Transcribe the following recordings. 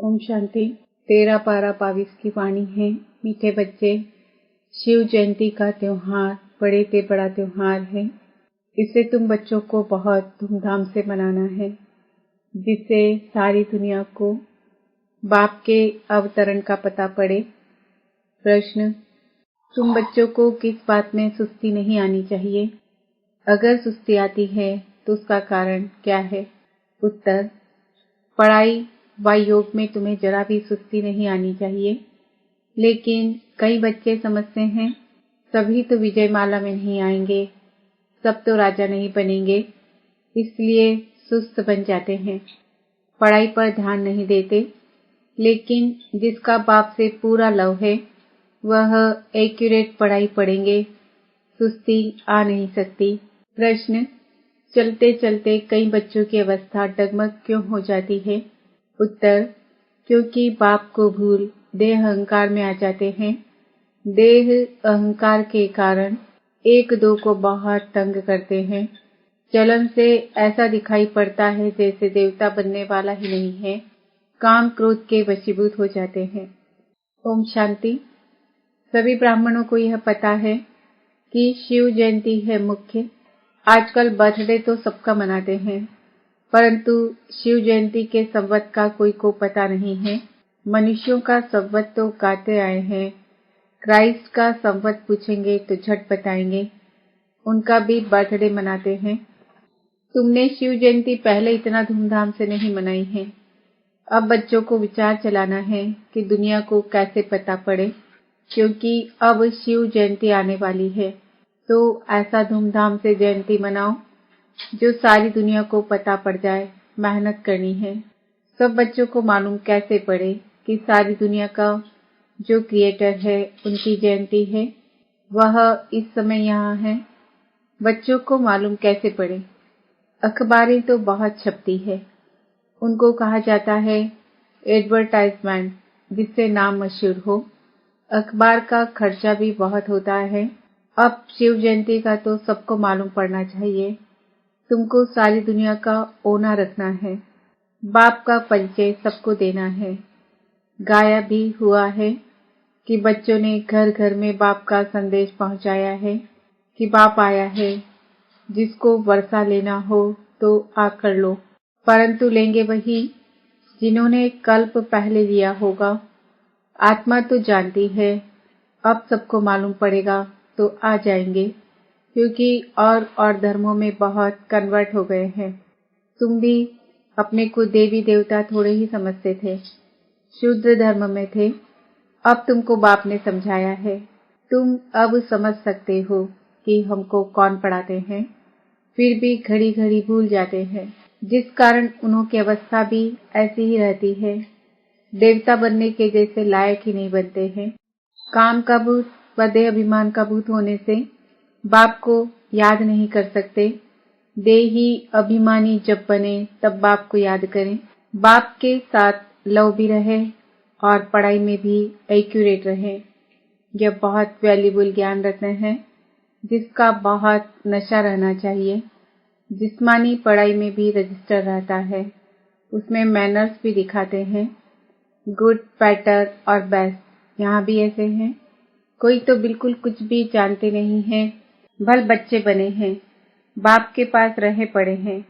ओम शांति। 13 पारा 22 की वाणी है। मीठे बच्चे, शिव जयंती का त्योहार बड़े से बड़ा त्योहार है। इसे तुम बच्चों को बहुत धूमधाम से मनाना है, जिससे सारी दुनिया को बाप के अवतरण का पता पड़े। प्रश्न: तुम बच्चों को किस बात में सुस्ती नहीं आनी चाहिए? अगर सुस्ती आती है तो उसका कारण क्या है? उत्तर: पढ़ाई व योग में तुम्हें जरा भी सुस्ती नहीं आनी चाहिए। लेकिन कई बच्चे समझते हैं सभी तो विजय माला में नहीं आएंगे, सब तो राजा नहीं बनेंगे, इसलिए सुस्त बन जाते हैं, पढ़ाई पर ध्यान नहीं देते। लेकिन जिसका बाप से पूरा लव है वह एक्यूरेट पढ़ाई पढ़ेंगे, सुस्ती आ नहीं सकती। प्रश्न: चलते चलते कई बच्चों की अवस्था डगमग क्यों हो जाती है? उत्तर: क्योंकि बाप को भूल देह अहंकार में आ जाते हैं। देह अहंकार के कारण एक दो को बहुत तंग करते हैं। चलन से ऐसा दिखाई पड़ता है जैसे देवता बनने वाला ही नहीं है, काम क्रोध के वशीभूत हो जाते हैं। ओम शांति। सभी ब्राह्मणों को यह पता है कि शिव जयंती है मुख्य। आजकल बर्थडे तो सबका मनाते हैं, परंतु शिव जयंती के संवत का कोई को पता नहीं है। मनुष्यों का संवत तो गाते आए हैं, क्राइस्ट का संवत पूछेंगे तो झट बताएंगे, उनका भी बर्थडे मनाते हैं। तुमने शिव जयंती पहले इतना धूमधाम से नहीं मनाई है। अब बच्चों को विचार चलाना है कि दुनिया को कैसे पता पड़े, क्योंकि अब शिव जयंती आने वाली है, तो ऐसा धूमधाम से जयंती मनाओ जो सारी दुनिया को पता पड़ जाए। मेहनत करनी है। सब बच्चों को मालूम कैसे पड़े कि सारी दुनिया का जो क्रिएटर है उनकी जयंती है, वह इस समय यहाँ है। बच्चों को मालूम कैसे पड़े? अखबारें तो बहुत छपती है, उनको कहा जाता है एडवर्टाइजमेंट, जिससे नाम मशहूर हो। अखबार का खर्चा भी बहुत होता है। अब शिव जयंती का तो सबको मालूम पड़ना चाहिए। तुमको सारी दुनिया का ओना रखना है, बाप का परिचय सबको देना है। गाया भी हुआ है कि बच्चों ने घर घर में बाप का संदेश पहुंचाया है कि बाप आया है, जिसको वर्षा लेना हो तो आकर लो। परंतु लेंगे वही जिन्होंने कल्प पहले लिया होगा। आत्मा तो जानती है, अब सबको मालूम पड़ेगा तो आ जाएंगे, क्योंकि और धर्मों में बहुत कन्वर्ट हो गए हैं। तुम भी अपने को देवी देवता थोड़े ही समझते थे, शूद्र धर्म में थे। अब तुमको बाप ने समझाया है, तुम अब समझ सकते हो कि हमको कौन पढ़ाते हैं। फिर भी घड़ी घड़ी भूल जाते हैं, जिस कारण उन्हों की अवस्था भी ऐसी ही रहती है, देवता बनने के जैसे लायक ही नहीं बनते हैं। काम का भूत व देह अभिमान का भूत होने से बाप को याद नहीं कर सकते। देही अभिमानी जब बने तब बाप को याद करें। बाप के साथ लव भी रहे और पढ़ाई में भी एक्यूरेट रहे। यह बहुत वैल्यूबल ज्ञान रत्न है, जिसका बहुत नशा रहना चाहिए। जिस्मानी पढ़ाई में भी रजिस्टर रहता है, उसमें मैनर्स भी दिखाते हैं, गुड, बेटर और बेस्ट। यहाँ भी ऐसे हैं। कोई तो बिल्कुल कुछ भी जानते नहीं हैं, भल बच्चे बने हैं, बाप के पास रहे पड़े हैं,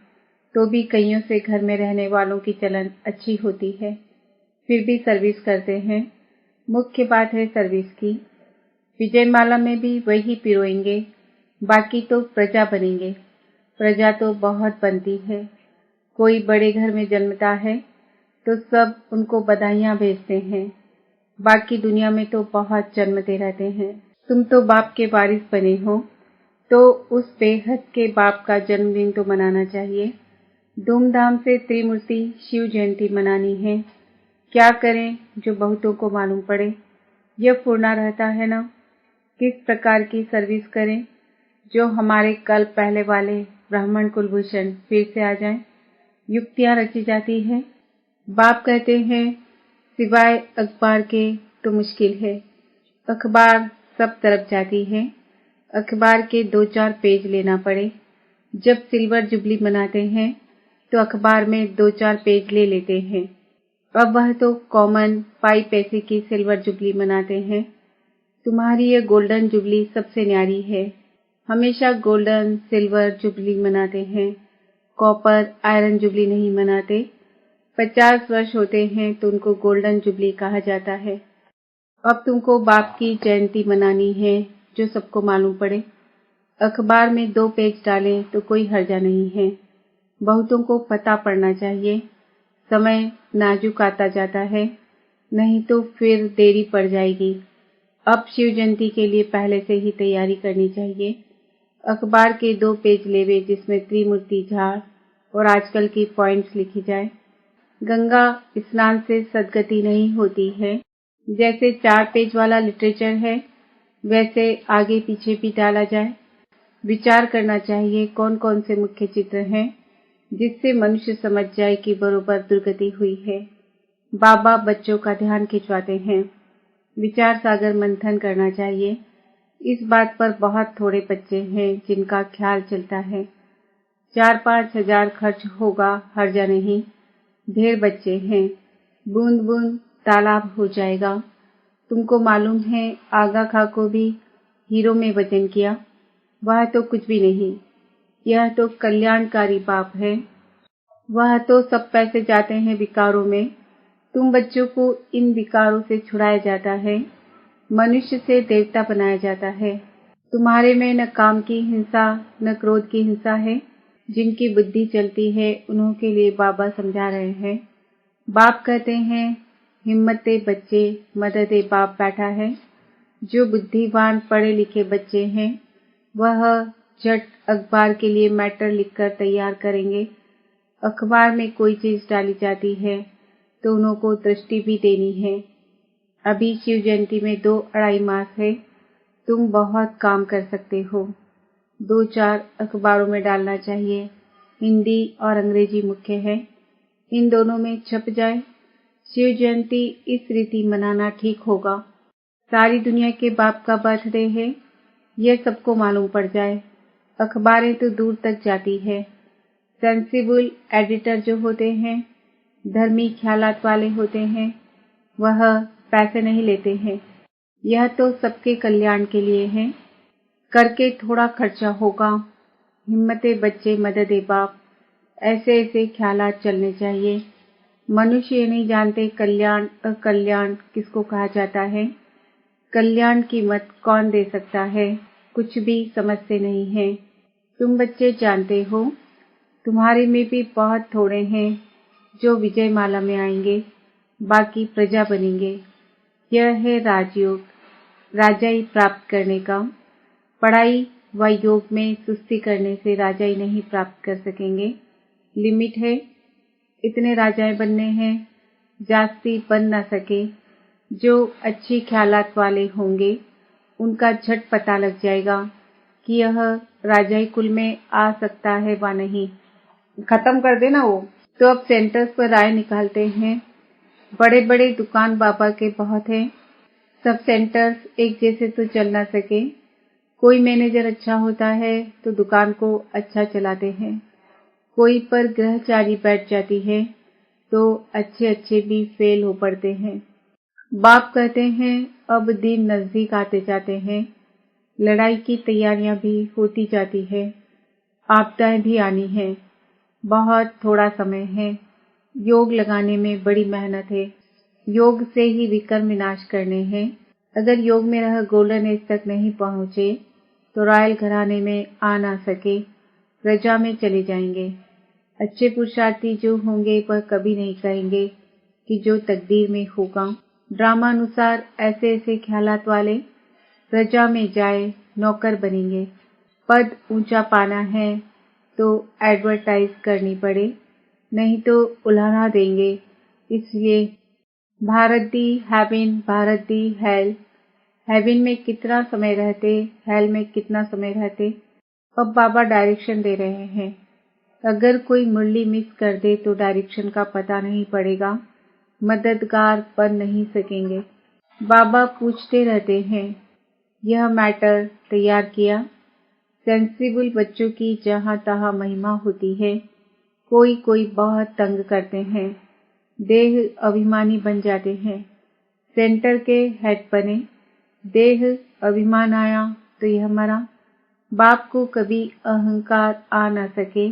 तो भी कईयों से घर में रहने वालों की चलन अच्छी होती है, फिर भी सर्विस करते हैं। मुख्य बात है सर्विस की। विजय माला में भी वही पिरोएंगे, बाकी तो प्रजा बनेंगे। प्रजा तो बहुत बनती है। कोई बड़े घर में जन्मता है तो सब उनको बधाइयां भेजते हैं, बाकी दुनिया में तो बहुत जन्मते रहते हैं। तुम तो बाप के वारिस बने हो, तो उस बेहद के बाप का जन्मदिन तो मनाना चाहिए। धूमधाम से त्रिमूर्ति शिव जयंती मनानी है। क्या करें जो बहुतों को मालूम पड़े? यह पूर्णा रहता है ना, किस प्रकार की सर्विस करें जो हमारे कल पहले वाले ब्राह्मण कुलभूषण फिर से आ जाएं। युक्तियां रची जाती है। बाप कहते हैं सिवाय अखबार के तो मुश्किल है। अखबार सब तरफ जाती है, अखबार के 2-4 पेज लेना पड़े। जब सिल्वर जुबली मनाते हैं तो अखबार में 2-4 पेज ले लेते हैं। अब वह तो कॉमन 5 पैसे की सिल्वर जुबली मनाते हैं। तुम्हारी ये गोल्डन जुबली सबसे न्यारी है। हमेशा गोल्डन सिल्वर जुबली मनाते हैं, कॉपर आयरन जुबली नहीं मनाते। 50 वर्ष होते हैं तो उनको गोल्डन जुबली कहा जाता है। अब तुमको बाप की जयंती मनानी है, जो सबको मालूम पड़े। अखबार में 2 पेज डालें तो कोई हर्जा नहीं है। बहुतों को पता पड़ना चाहिए। समय नाजुक आता जाता है, नहीं तो फिर देरी पड़ जाएगी। अब शिव जयंती के लिए पहले से ही तैयारी करनी चाहिए। अखबार के 2 पेज लेवे जिसमें त्रिमूर्ति झाड़ और आजकल की पॉइंट्स लिखी जाए। गंगा स्नान से सद्गति नहीं होती है। जैसे 4 पेज वाला लिटरेचर है, वैसे आगे पीछे भी डाला जाए। विचार करना चाहिए कौन कौन से मुख्य चित्र हैं, जिससे मनुष्य समझ जाए कि बरोबर दुर्गति हुई है। बाबा बच्चों का ध्यान खिंचवाते हैं। विचार सागर मंथन करना चाहिए। इस बात पर बहुत थोड़े बच्चे हैं जिनका ख्याल चलता है। 4-5 हजार खर्च होगा, हर्जा नहीं। ढेर बच्चे हैं, बूंद बूंद तालाब हो जाएगा। तुमको मालूम है आगा खां को भी हीरो में वजन किया। वह तो कुछ भी नहीं, यह तो कल्याणकारी बाप है। वह तो सब पैसे जाते हैं विकारों में। तुम बच्चों को इन विकारों से छुड़ाया जाता है, मनुष्य से देवता बनाया जाता है। तुम्हारे में न काम की हिंसा न क्रोध की हिंसा है। जिनकी बुद्धि चलती है उन्हों के लिए बाबा समझा रहे हैं। बाप कहते हैं, हिम्मते बच्चे मददे बाप बैठा है। जो बुद्धिवान पढ़े लिखे बच्चे हैं वह झट अखबार के लिए मैटर लिखकर तैयार करेंगे। अखबार में कोई चीज डाली जाती है तो उन्हों को दृष्टि भी देनी है। अभी शिव जयंती में 2-2.5 मास है। तुम बहुत काम कर सकते हो। 2-4 अखबारों में डालना चाहिए। हिंदी और अंग्रेजी मुख्य है, इन दोनों में छप जाए। शिव जयंती इस रीति मनाना ठीक होगा। सारी दुनिया के बाप का बर्थडे है, यह सबको मालूम पड़ जाए। अखबारें तो दूर तक जाती है। सेंसिबल एडिटर जो होते हैं, धर्मी ख्यालात वाले होते हैं, वह पैसे नहीं लेते हैं। यह तो सबके कल्याण के लिए है। करके थोड़ा खर्चा होगा। हिम्मते बच्चे मददे बाप, ऐसे ऐसे ख्यालात चलने चाहिए। मनुष्य ये नहीं जानते कल्याण अकल्याण किसको कहा जाता है। कल्याण की मत कौन दे सकता है, कुछ भी समझते नहीं है। तुम बच्चे जानते हो, तुम्हारे में भी बहुत थोड़े हैं जो विजय माला में आएंगे, बाकी प्रजा बनेंगे। यह है राजयोग, राजाई प्राप्त करने का। पढ़ाई व योग में सुस्ती करने से राजाई नहीं प्राप्त कर सकेंगे। लिमिट है, इतने राजाएं बनने हैं, जास्ती बन न सके। जो अच्छी ख्यालात वाले होंगे उनका झट पता लग जाएगा कि यह राजाई कुल में आ सकता है व नहीं। खत्म कर देना वो। तो अब सेंटर्स पर राय निकालते हैं। बड़े बड़े दुकान बाबा के बहुत हैं। सब सेंटर्स एक जैसे तो चल ना सके। कोई मैनेजर अच्छा होता है तो दुकान को अच्छा चलाते हैं। कोई पर ग्रहचारी बैठ जाती है तो अच्छे अच्छे भी फेल हो पड़ते हैं। बाप कहते हैं अब दिन नजदीक आते जाते हैं। लड़ाई की तैयारियां भी होती जाती है। आपदाएं भी आनी है। बहुत थोड़ा समय है। योग लगाने में बड़ी मेहनत है। योग से ही विकर्म विनाश करने हैं। अगर योग में रह गोल्डन एज तक नहीं पहुंचे तो रॉयल घराने में आ ना सके, प्रजा में चले जाएंगे। अच्छे पुरुषार्थी जो होंगे वह कभी नहीं कहेंगे कि जो तकदीर में होगा। ड्रामानुसार ऐसे ऐसे ख्यालात वाले प्रजा में जाए नौकर बनेंगे। पद ऊंचा पाना है तो एडवर्टाइज करनी पड़े, नहीं तो उलाहना देंगे। इसलिए भारत दी हेवन, भारत दी हेल। हेवन में कितना समय रहते, हेल में कितना समय रहते। अब बाबा डायरेक्शन दे रहे हैं। अगर कोई मुरली मिस कर दे तो डायरेक्शन का पता नहीं पड़ेगा, मददगार बन नहीं सकेंगे। बाबा पूछते रहते हैं, यह मैटर तैयार किया। सेंसिबल बच्चों की जहां तहां महिमा होती है। कोई कोई बहुत तंग करते हैं। देह अभिमानी बन जाते हैं, सेंटर के हेड बने, देह अभिमान आया तो यह मरा। बाप को कभी अहंकार आ न सके।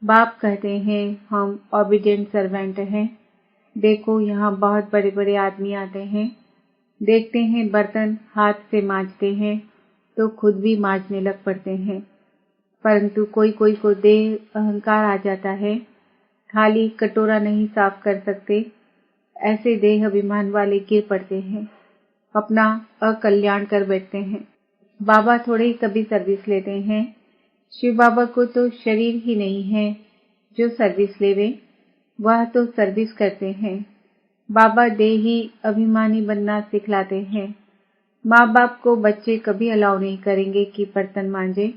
बाप कहते हैं हम ओबीडिएंट सर्वेंट हैं। देखो यहाँ बहुत बड़े बड़े आदमी आते हैं, देखते हैं बर्तन हाथ से मांजते हैं तो खुद भी मांजने लग पड़ते हैं, परंतु कोई कोई को देह अहंकार आ जाता है, थाली कटोरा नहीं साफ कर सकते, ऐसे देह अभिमान वाले गिर पड़ते हैं, अपना अकल्याण कर बैठते हैं। बाबा थोड़े ही कभी सर्विस लेते हैं। शिव बाबा को तो शरीर ही नहीं है जो सर्विस लेवे, वह तो सर्विस करते हैं। बाबा देही अभिमानी बनना सिखलाते हैं। माँ बाप को बच्चे कभी अलाउ नहीं करेंगे कि बर्तन मांजे,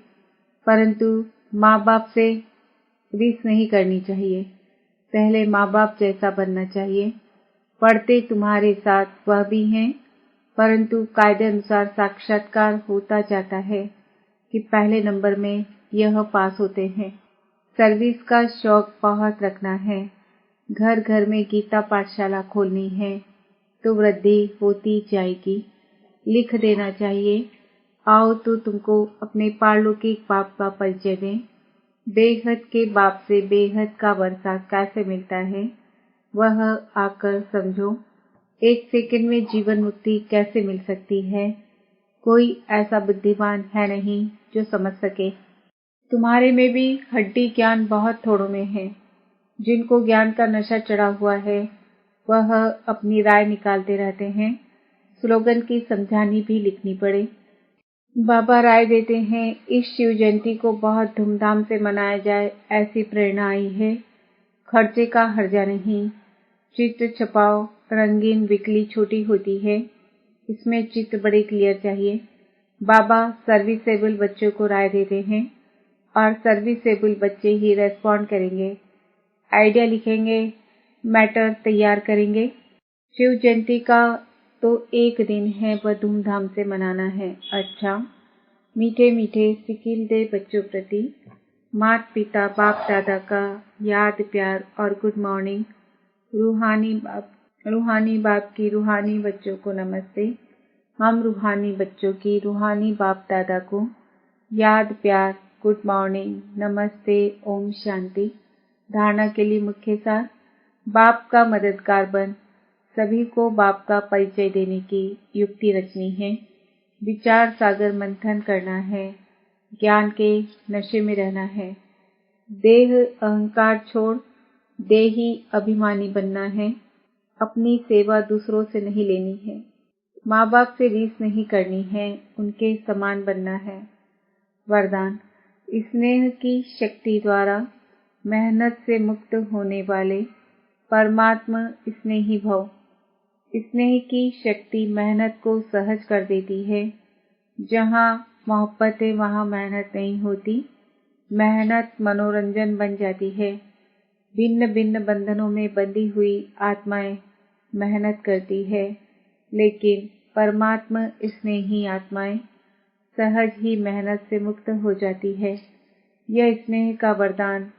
परंतु माँ बाप से रीस नहीं करनी चाहिए। पहले माँ बाप जैसा बनना चाहिए। पढ़ते तुम्हारे साथ वह भी हैं, परंतु कायदे अनुसार साक्षात्कार होता जाता है कि पहले नंबर में यह पास होते हैं। सर्विस का शौक बहुत रखना है। घर घर में गीता पाठशाला खोलनी है तो वृद्धि होती जाएगी। लिख देना चाहिए, आओ तो तुमको अपने पारलौकिक बाप का परिचय दें। बेहद के बाप से बेहद का वर्षा कैसे मिलता है वह आकर समझो। एक सेकंड में जीवन मुक्ति कैसे मिल सकती है, कोई ऐसा बुद्धिमान है नहीं जो समझ सके। तुम्हारे में भी हड्डी ज्ञान बहुत थोड़ों में है। जिनको ज्ञान का नशा चढ़ा हुआ है वह अपनी राय निकालते रहते हैं। स्लोगन की समझानी भी लिखनी पड़े। बाबा राय देते हैं इस शिव जयंती को बहुत धूमधाम से मनाया जाए, ऐसी प्रेरणा आई है। खर्चे का हर्जा नहीं। चित्र छपाओ, रंगीन विकली छोटी होती है, इसमें चित्र बड़े क्लियर चाहिए। बाबा सर्विसेबल बच्चों को राय देते हैं और सर्विसेबल बच्चे ही रेस्पॉन्ड करेंगे। आइडिया लिखेंगे, मैटर तैयार करेंगे। शिव जयंती का तो एक दिन है, वह धूमधाम से मनाना है। अच्छा, मीठे मीठे सिकिलदे बच्चों प्रति माता पिता बाप दादा का याद प्यार और गुड मॉर्निंग। रूहानी बाप की रूहानी बच्चों को नमस्ते। हम रूहानी बच्चों की रूहानी बाप दादा को याद प्यार गुड मॉर्निंग नमस्ते ओम शांति। धारणा के लिए मुख्य सार, बाप का मददगार बन सभी को बाप का परिचय देने की युक्ति रचनी है। विचार सागर मंथन करना है, ज्ञान के नशे में रहना है। देह अहंकार छोड़ देही अभिमानी बनना है। अपनी सेवा दूसरों से नहीं लेनी है। माँ बाप से रीस नहीं करनी है, उनके समान बनना है। वरदान, स्नेह की शक्ति द्वारा मेहनत से मुक्त होने वाले परमात्मा स्नेही भव। स्नेह की शक्ति मेहनत को सहज कर देती है। जहाँ मोहब्बत है वहाँ मेहनत नहीं होती, मेहनत मनोरंजन बन जाती है। भिन्न भिन्न बंधनों में बंधी हुई आत्माएं मेहनत करती है, लेकिन परमात्मा स्नेही आत्माएं सहज ही मेहनत से मुक्त हो जाती है। यह स्नेह का वरदान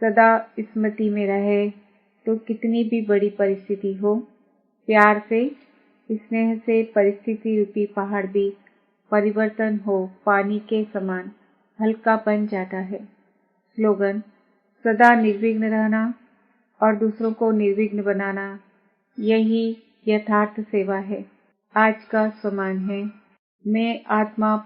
सदा स्मृति में रहे तो कितनी भी बड़ी परिस्थिति हो, प्यार से स्नेह से परिस्थिति रूपी पहाड़ भी परिवर्तन हो पानी के समान हल्का बन जाता है। स्लोगन, सदा निर्विघ्न रहना और दूसरों को निर्विघ्न बनाना, यही यथार्थ सेवा है। आज का सम्मान है। मैं आत्मा